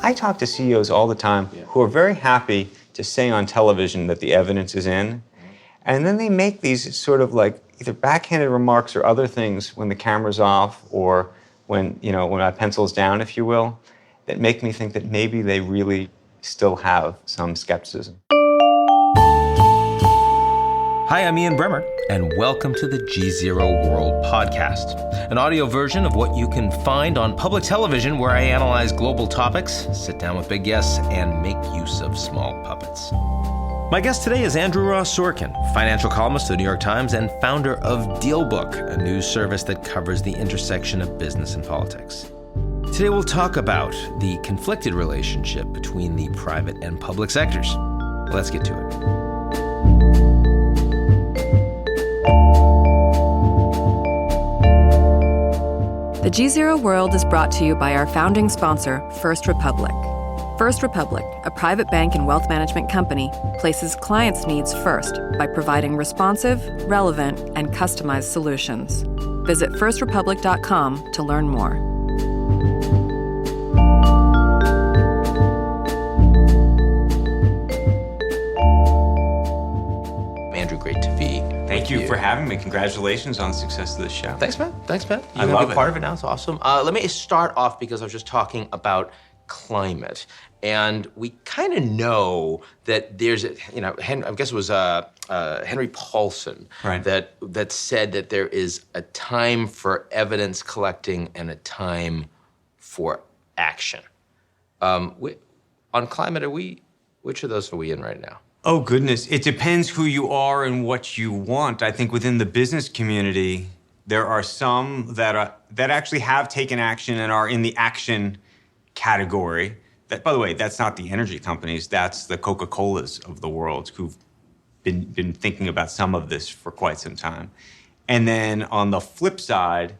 I talk to CEOs all the time who are very happy to say on television that the evidence is in, and then they make these sort of like either backhanded remarks or other things when the camera's off or when my pencil's down, if you will, that make me think that maybe they really still have some skepticism. Hi, I'm Ian Bremmer, and welcome to the GZERO World Podcast, an audio version of what you can find on public television where I analyze global topics, sit down with big guests, and make use of small puppets. My guest today is Andrew Ross Sorkin, financial columnist of the New York Times and founder of DealBook, a news service that covers the intersection of business and politics. Today we'll talk about the conflicted relationship between the private and public sectors. Let's get to it. The GZERO World is brought to you by our founding sponsor, First Republic. First Republic, a private bank and wealth management company, places clients' needs first by providing responsive, relevant, and customized solutions. Visit firstrepublic.com to learn more. Andrew, great to be. Thank you for having me. Congratulations on the success of this show. Thanks, man. I love it. Part of it now. It's awesome. Let me start off because I was just talking about climate. And we kind of know that there's, I guess it was Henry Paulson right. that said that there is a time for evidence collecting and a time for action. On climate, which of those are we in right now? Oh, goodness. It depends who you are and what you want. I think within the business community, there are some that actually have taken action and are in the action category. That, by the way, that's not the energy companies. That's the Coca-Colas of the world who've been thinking about some of this for quite some time. And then on the flip side,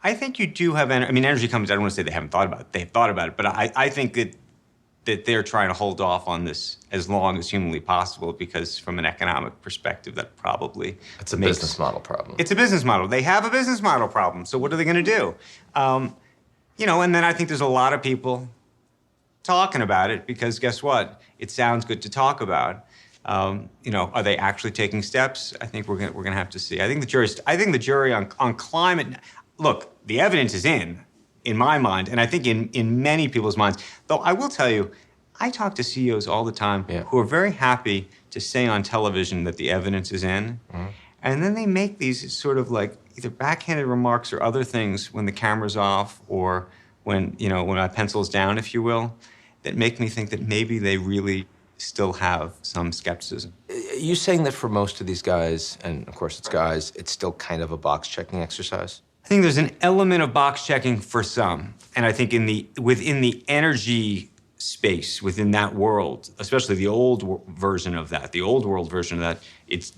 I think you do have, energy companies, I don't want to say they haven't thought about it. They've thought about it, but I think that they're trying to hold off on this as long as humanly possible because from an economic perspective, that probably It's a business model problem. It's a business model. They have a business model problem. So what are they going to do? And then I think there's a lot of people talking about it because guess what? It sounds good to talk about. Are they actually taking steps? I think we're gonna have to see. I think the jury on climate. Look, the evidence is in my mind, and I think in many people's minds. Though I will tell you, I talk to CEOs all the time who are very happy to say on television that the evidence is in, and then they make these sort of like either backhanded remarks or other things when the camera's off or when my pencil's down, if you will, that make me think that maybe they really still have some skepticism. You saying that for most of these guys, and of course it's guys, it's still kind of a box-checking exercise? I think there's an element of box checking for some. And I think within the energy space, within that world, especially the old version of that, the old world version of that,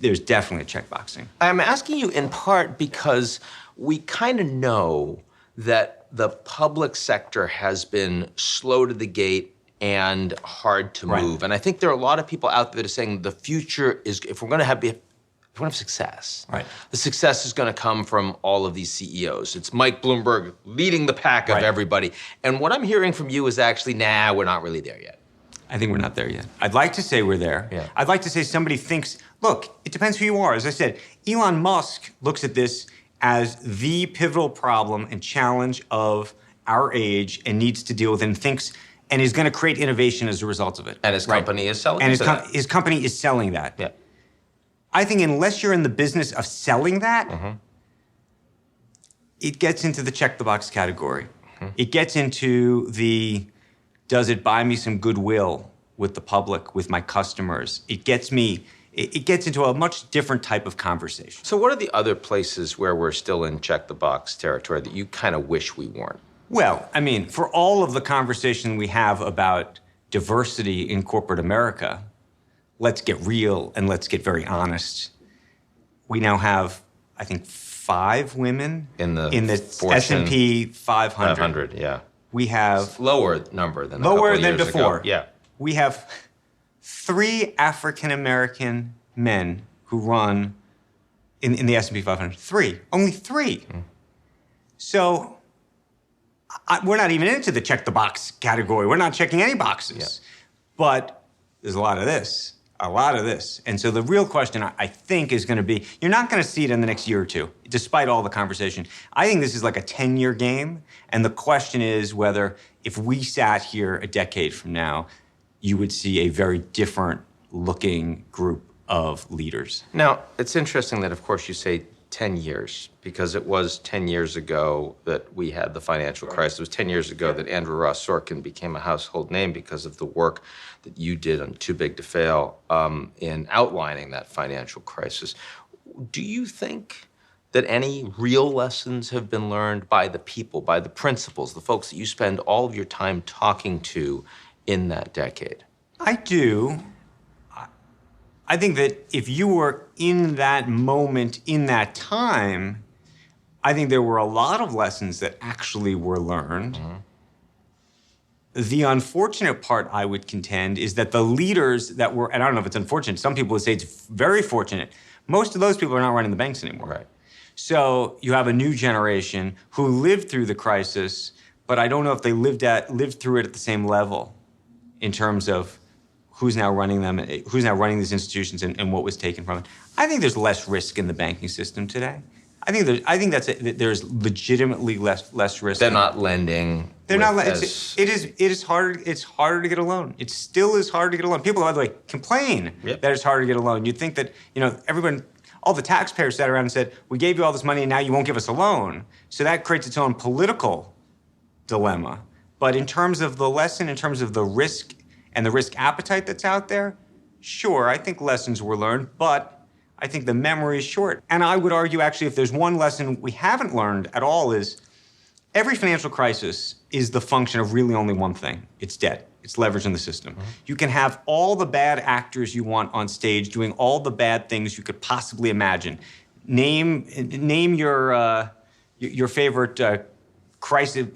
there's definitely a checkboxing. I'm asking you in part because we kind of know that the public sector has been slow to the gate and hard to move. And I think there are a lot of people out there that are saying the future is, if we're going to have success, the success is going to come from all of these CEOs. It's Mike Bloomberg leading the pack of everybody. And what I'm hearing from you is actually, we're not really there yet. I think we're not there yet. I'd like to say we're there. Yeah. I'd like to say somebody thinks, look, it depends who you are. As I said, Elon Musk looks at this as the pivotal problem and challenge of our age and needs to deal with it and is going to create innovation as a result of it. And his company is selling and that. his company is selling that. Yeah. I think unless you're in the business of selling that, it gets into the check the box category. It gets into does it buy me some goodwill with the public, with my customers? It gets into a much different type of conversation. So what are the other places where we're still in check the box territory that you kind of wish we weren't? Well, for all of the conversation we have about diversity in corporate America, let's get real and let's get very honest. We now have, I think, 5 women in the S&P 500. 500, yeah. We have it's lower number than before. Ago. Yeah. We have 3 African American men who run in the S&P 500. 3, only 3. So we're not even into the check the box category. We're not checking any boxes. But there's a lot of this. And so the real question, I think, is going to be, you're not going to see it in the next year or two, despite all the conversation. I think this is like a 10-year game. And the question is whether, if we sat here a decade from now, you would see a very different looking group of leaders. Now, it's interesting that, of course, you say 10 years, because it was 10 years ago that we had the financial crisis. It was 10 years ago that Andrew Ross Sorkin became a household name because of the work that you did on Too Big to Fail in outlining that financial crisis. Do you think that any real lessons have been learned by the people, by the principals, the folks that you spend all of your time talking to in that decade? I do. I think that if you were in that moment, in that time, I think there were a lot of lessons that actually were learned. Mm-hmm. The unfortunate part, I would contend, is that the leaders that were, and I don't know if it's unfortunate, some people would say it's very fortunate, most of those people are not running the banks anymore. Right. So you have a new generation who lived through the crisis, but I don't know if they lived through it at the same level in terms of who's now running them, who's now running these institutions, and what was taken from it. I think there's less risk in the banking system today. I think there's legitimately less risk. They're not lending. They're not. It is harder. It's harder to get a loan. It still is hard to get a loan. People, by the way, complain that it's harder to get a loan. You'd think that everyone, all the taxpayers sat around and said, "We gave you all this money, and now you won't give us a loan." So that creates its own political dilemma. But in terms of the lesson, in terms of the risk and the risk appetite that's out there, sure, I think lessons were learned, but I think the memory is short. And I would argue, actually, if there's one lesson we haven't learned at all, is every financial crisis is the function of really only one thing. It's debt. It's leverage in the system. Mm-hmm. You can have all the bad actors you want on stage doing all the bad things you could possibly imagine. Name your favorite crisis,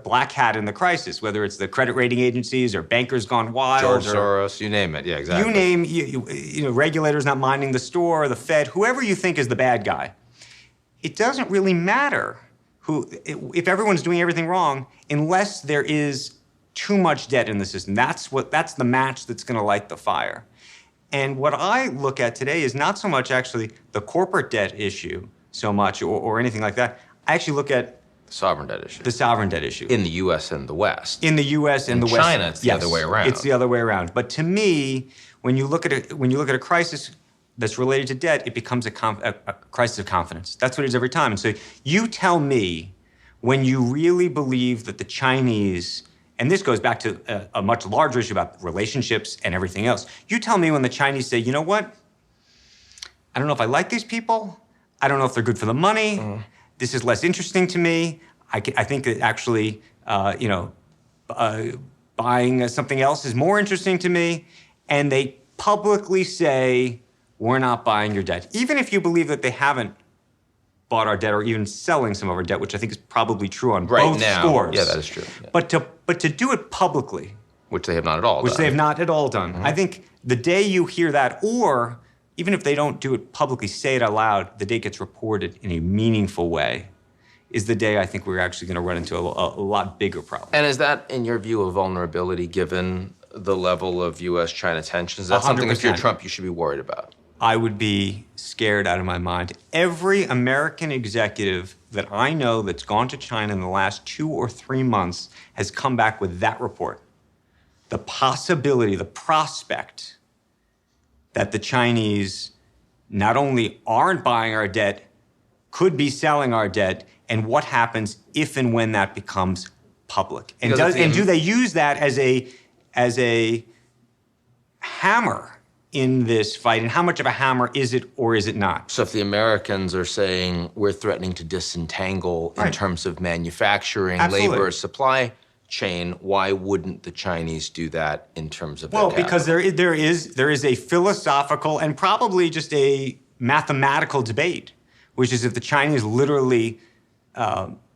black hat in the crisis, whether it's the credit rating agencies or bankers gone wild. George Soros, you name it. Yeah, exactly. You name, regulators not minding the store, the Fed, whoever you think is the bad guy. It doesn't really matter if everyone's doing everything wrong, unless there is too much debt in the system. That's the match that's going to light the fire. And what I look at today is not so much actually the corporate debt issue so much or anything like that. I actually look at the sovereign debt issue. The sovereign debt issue. In the U.S. and the West. In the U.S. and the West. In China, it's the other way around. It's the other way around. But to me, when you look at a crisis that's related to debt, it becomes a crisis of confidence. That's what it is every time. And so you tell me when you really believe that the Chinese, and this goes back to a much larger issue about relationships and everything else. You tell me when the Chinese say, you know what? I don't know if I like these people. I don't know if they're good for the money. This is less interesting to me. I think that actually, buying something else is more interesting to me. And they publicly say, we're not buying your debt. Even if you believe that they haven't bought our debt or even selling some of our debt, which I think is probably true on both scores. Yeah, that is true. Yeah. But to do it publicly. Which they have not at all done. Which they have not at all done. Mm-hmm. I think the day you hear that, or even if they don't do it publicly, say it out loud, the day it gets reported in a meaningful way, is the day I think we're actually going to run into a lot bigger problem. And is that, in your view, a vulnerability given the level of U.S.-China tensions? Is that 100%. Something, if you're Trump, you should be worried about? I would be scared out of my mind. Every American executive that I know that's gone to China in the last 2 or 3 months has come back with that report. The possibility, the prospect that the Chinese not only aren't buying our debt, could be selling our debt, and what happens if and when that becomes public. And do they use that as a hammer in this fight? And how much of a hammer is it or is it not? So if the Americans are saying we're threatening to disentangle in terms of manufacturing, labor, supply chain, why wouldn't the Chinese do that in terms of Well, because there is a philosophical and probably just a mathematical debate, which is if the Chinese literally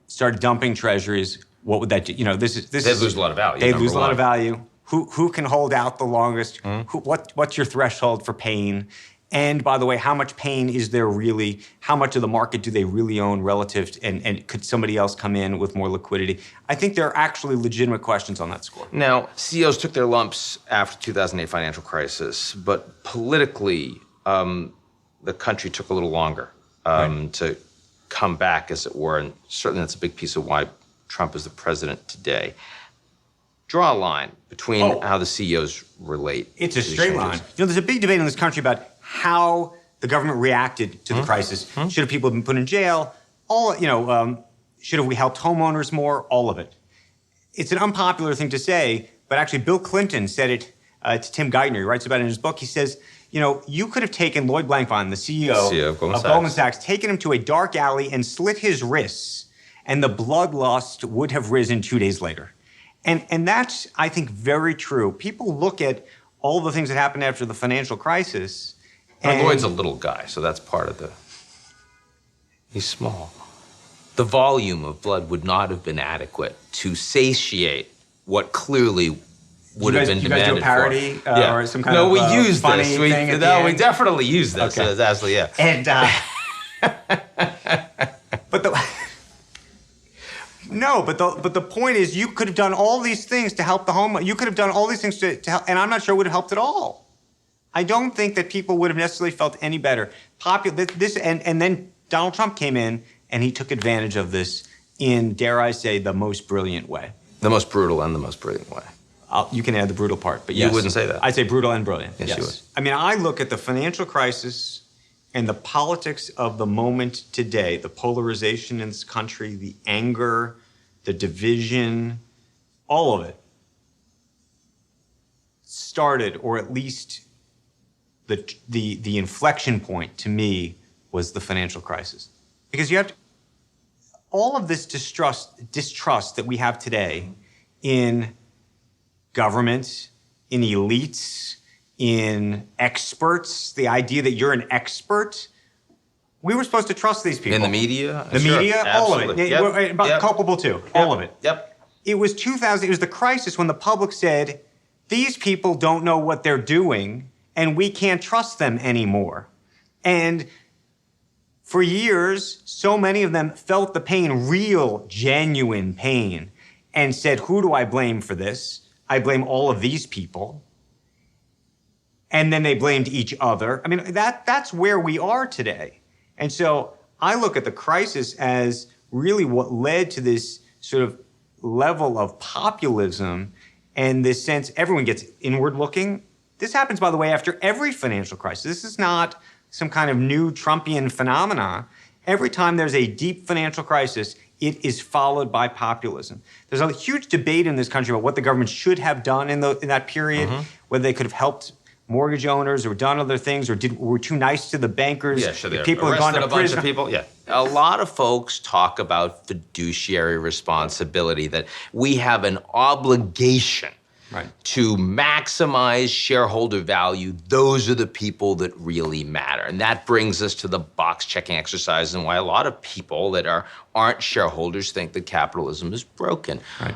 started dumping treasuries, what would that do? They'd lose a lot of value. They'd lose a lot of value. Who can hold out the longest? What's your threshold for pain? And by the way, how much pain is there really? How much of the market do they really own relative to, and could somebody else come in with more liquidity? I think there are actually legitimate questions on that score. Now, CEOs took their lumps after 2008 financial crisis, but politically, the country took a little longer to come back, as it were, and certainly that's a big piece of why Trump is the president today. Draw a line between how the CEOs relate. It's a straight line. You know, there's a big debate in this country about how the government reacted to the crisis. Should have people been put in jail? Should have we helped homeowners more? All of it. It's an unpopular thing to say, but actually Bill Clinton said it to Tim Geithner. He writes about it in his book. He says, you could have taken Lloyd Blankfein, the CEO of Goldman Sachs, taken him to a dark alley and slit his wrists, and the bloodlust would have risen 2 days later. And that's, I think, very true. People look at all the things that happened after the financial crisis. And Lloyd's a little guy, so that's part of he's small. The volume of blood would not have been adequate to satiate what clearly would have been demanded. You guys do a parody or some kind of we used funny this. thing We definitely used this. Okay. Absolutely, yeah. And but the point is, you could have done all these things to help the home. You could have done all these things to help, and I'm not sure it would have helped at all. I don't think that people would have necessarily felt any better. And then Donald Trump came in and he took advantage of this in, dare I say, the most brilliant way. The most brutal and the most brilliant way. You can add the brutal part, but yes. You wouldn't say that. I'd say brutal and brilliant. Yes, you would. I mean, I look at the financial crisis and the politics of the moment today, the polarization in this country, the anger, the division, all of it started, or at least the inflection point to me was the financial crisis. Because you have all of this distrust that we have today in government, in elites, in experts, the idea that you're an expert. We were supposed to trust these people. In the media? The media, all of it. Yep. Culpable too, all of it. Yep. It was 2000, it was the crisis when the public said, these people don't know what they're doing and we can't trust them anymore. And for years, so many of them felt the pain, real, genuine pain, and said, who do I blame for this? I blame all of these people. And then they blamed each other. I mean, that's where we are today. And so I look at the crisis as really what led to this sort of level of populism and this sense everyone gets inward looking. This happens, by the way, after every financial crisis. This is not some kind of new Trumpian phenomena. Every time there's a deep financial crisis, it is followed by populism. There's a huge debate in this country about what the government should have done in that period, whether they could have helped mortgage owners or done other things, or were too nice to the bankers. Yeah, sure. People had gone to prison. Bunch of people. Yeah. A lot of folks talk about fiduciary responsibility, that we have an obligation to maximize shareholder value. Those are the people that really matter. And that brings us to the box checking exercise and why a lot of people that aren't shareholders think that capitalism is broken. Right.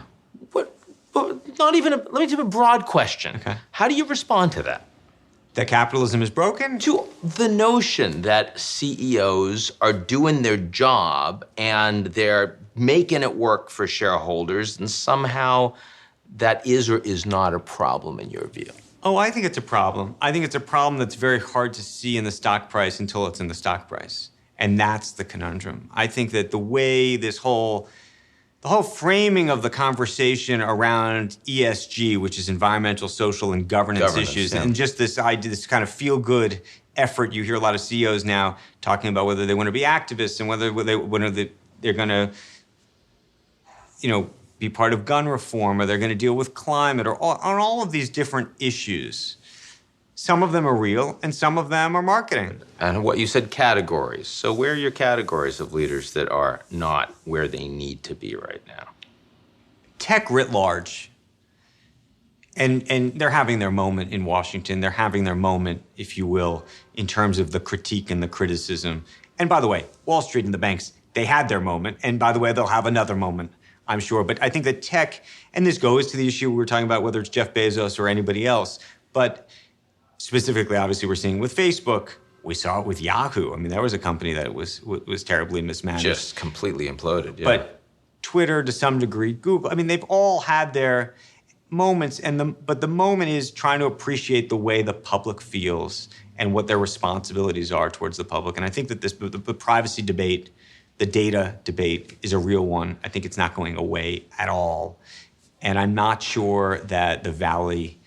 Let me do a broad question. Okay. How do you respond to that? That capitalism is broken? To the notion that CEOs are doing their job and they're making it work for shareholders, and somehow that is or is not a problem in your view. Oh, I think it's a problem. I think it's a problem that's very hard to see in the stock price until it's in the stock price. And that's the conundrum. I think that the way the whole framing of the conversation around ESG, which is environmental, social, and governance issues, and just this idea, this kind of feel-good effort, you hear a lot of CEOs now talking about whether they want to be activists and whether they're going to, be part of gun reform, or they're going to deal with climate, or on all of these different issues. Some of them are real, and some of them are marketing. And what you said, categories. So where are your categories of leaders that are not where they need to be right now? Tech writ large. And they're having their moment in Washington. They're having their moment, if you will, in terms of the critique and the criticism. And by the way, Wall Street and the banks, they had their moment. And by the way, they'll have another moment, I'm sure. But I think that tech, and this goes to the issue we were talking about, whether it's Jeff Bezos or anybody else, but specifically, obviously, we're seeing with Facebook, We saw it with Yahoo. I mean, that was a company that was terribly mismanaged. Just completely imploded, yeah. But Twitter, to some degree, Google, I mean, they've all had their moments, but the moment is trying to appreciate the way the public feels and what their responsibilities are towards the public. And I think that the privacy debate, the data debate is a real one. I think it's not going away at all. And I'm not sure that the Valley,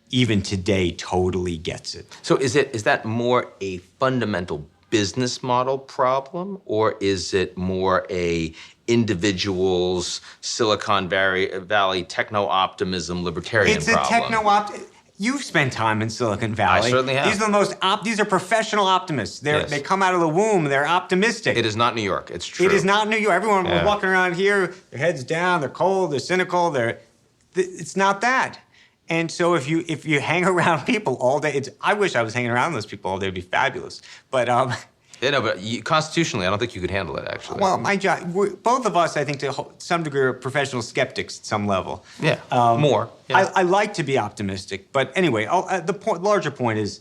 even today, totally gets it. So is that more a fundamental business model problem, or is it more a individual's Silicon Valley techno-optimism libertarian problem? It's a techno-optimism. You've spent time in Silicon Valley. I certainly have. These are these are professional optimists. Yes. They come out of the womb, they're optimistic. It is not New York, it's true. It is not New York. Everyone was walking around here, their heads down, they're cold, they're cynical, it's not that. And so if you hang around people all day, I wish I was hanging around those people all day, it'd be fabulous. But constitutionally, I don't think you could handle it, actually. Well, my job, both of us, I think, to some degree, are professional skeptics at some level. Yeah, more. Yeah. I like to be optimistic. But anyway, the larger point is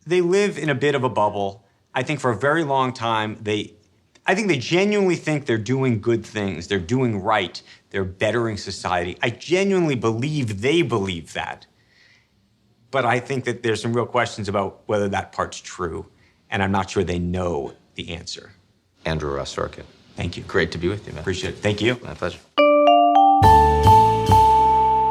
they live in a bit of a bubble. I think for a very long time, I think they genuinely think they're doing good things. They're doing right. They're bettering society. I genuinely believe they believe that. But I think that there's some real questions about whether that part's true. And I'm not sure they know the answer. Andrew Ross Sorkin. Thank you. Great to be with you, man. Appreciate it. Thank you. My pleasure.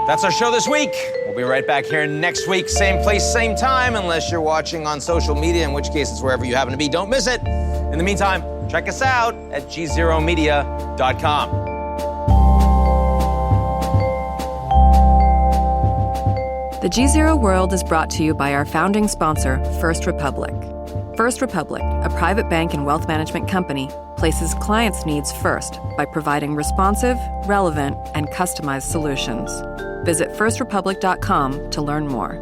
That's our show this week. We'll be right back here next week, same place, same time, unless you're watching on social media, in which case it's wherever you happen to be. Don't miss it. In the meantime, check us out at GZEROmedia.com. The GZERO World is brought to you by our founding sponsor, First Republic. First Republic, a private bank and wealth management company, places clients' needs first by providing responsive, relevant, and customized solutions. Visit firstrepublic.com to learn more.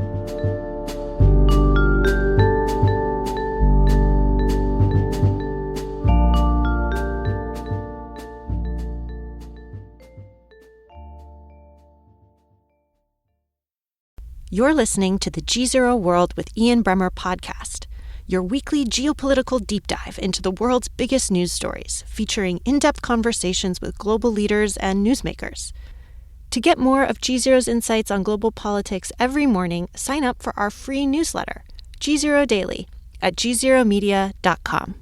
You're listening to the GZERO World with Ian Bremmer podcast, your weekly geopolitical deep dive into the world's biggest news stories, featuring in-depth conversations with global leaders and newsmakers. To get more of GZERO's insights on global politics every morning, sign up for our free newsletter, GZERO Daily, at GZEROmedia.com.